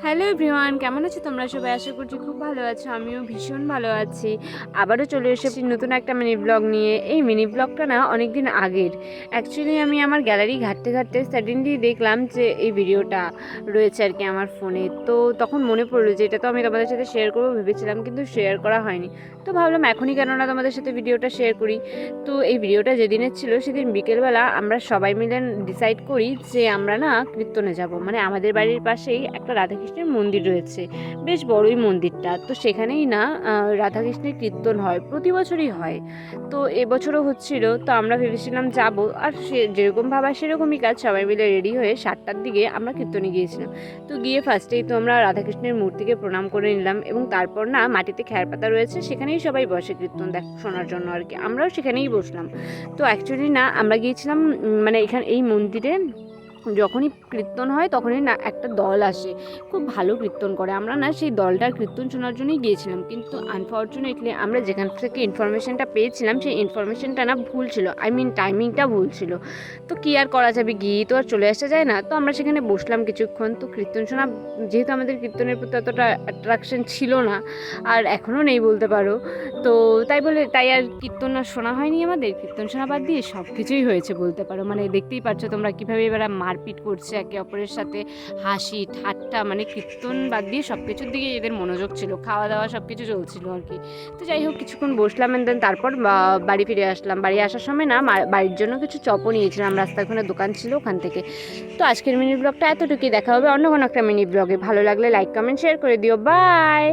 Hello everyone, কেমন আছো তোমরা সবাই? আশা করছি খুব ভালো আছো। আমিও ভীষণ ভালো আছি। আবারও চলে এসেছি নতুন একটা মিনি ব্লগ নিয়ে। এই মিনি ব্লগটা না অনেক দিন আগের। অ্যাকচুয়ালি আমি আমার গ্যালারি ঘাঁটতে ঘাঁটতে সাডেনলি দেখলাম যে এই ভিডিওটা রয়েছে আর কি আমার ফোনে। তো তখন মনে পড়লো যে এটা তো আমি তোমাদের সাথে শেয়ার করবো ভেবেছিলাম, কিন্তু শেয়ার করা হয়নি। তো ভাবলাম এখনই কেন না তোমাদের সাথে ভিডিওটা শেয়ার করি। তো এই ভিডিওটা যেদিনের ছিল সেদিন বিকেলবেলা আমরা সবাই মিলে ডিসাইড করি যে আমরা না কীর্তনে যাব। মানে আমাদের বাড়ির পাশেই একটা রাধাকৃষ্ণের মন্দির রয়েছে, বেশ বড়ই মন্দিরটা। তো সেখানেই না রাধাকৃষ্ণের কীর্তন হয়, প্রতি বছরই হয়। তো এবছরও হচ্ছিল। তো আমরা ভেবেছিলাম যাব, আর সে যেরকম ভাবা সেরকমই কাজ। সবাই মিলে রেডি হয়ে 7টার দিকে আমরা কীর্তনে গিয়েছিলাম। তো গিয়ে ফার্স্টেই তো আমরা রাধাকৃষ্ণের মূর্তিকে প্রণাম করে নিলাম, এবং তারপর না মাটিতে খ্যার পাতা রয়েছে, সেখানেই সবাই বসে কীর্তন শোনার জন্য আর কি। আমরাও সেখানেই বসলাম। তো অ্যাকচুয়ালি না আমরা গিয়েছিলাম মানে এখানে এই মন্দিরে যখনই কীর্তন হয় তখনই না একটা দল আসে, খুব ভালো কীর্তন করে। আমরা না সেই দলটার কীর্তন শোনার জন্যই গিয়েছিলাম, কিন্তু আনফর্চুনেটলি আমরা যেখান থেকে ইনফরমেশনটা পেয়েছিলাম সেই ইনফরমেশনটা না ভুল ছিল, টাইমিংটা ভুল ছিল। তো কী আর করা যাবে, গিয়ে তো আর চলে আসা যায় না। তো আমরা সেখানে বসলাম কিছুক্ষণ। তো কীর্তন শোনা, যেহেতু আমাদের কীর্তনের প্রতি অতটা অ্যাট্রাকশন ছিল না, আর এখনও নেই বলতে পারো, তো তাই আর কীর্তন আর শোনা হয়নি। আমাদের কীর্তন শোনা বাদ দিয়ে সব কিছুই হয়েছে বলতে পারো। মানে দেখতেই পাচ্ছ তোমরা কীভাবে এবার মারপিট করছে একে অপরের সাথে, হাসি ঠাট্টা, মানে কীর্তন বাদ দিয়ে সব কিছুর দিকে এদের মনোযোগ ছিল, খাওয়া দাওয়া সব কিছু চলছিল আর কি। তো যাই হোক, কিছুক্ষণ বসলাম, এন্ড দেন তারপর বাড়ি ফিরে আসলাম। বাড়ি আসার সময় না বাড়ির জন্য কিছু চপও নিয়েছিলাম, রাস্তার ওখানে দোকান ছিল ওখান থেকে। তো আজকের মিনি ব্লগটা এতটুকুই। দেখা হবে অন্য কোনো একটা মিনি ব্লগে। ভালো লাগলে লাইক কমেন্ট শেয়ার করে দিও। বাই।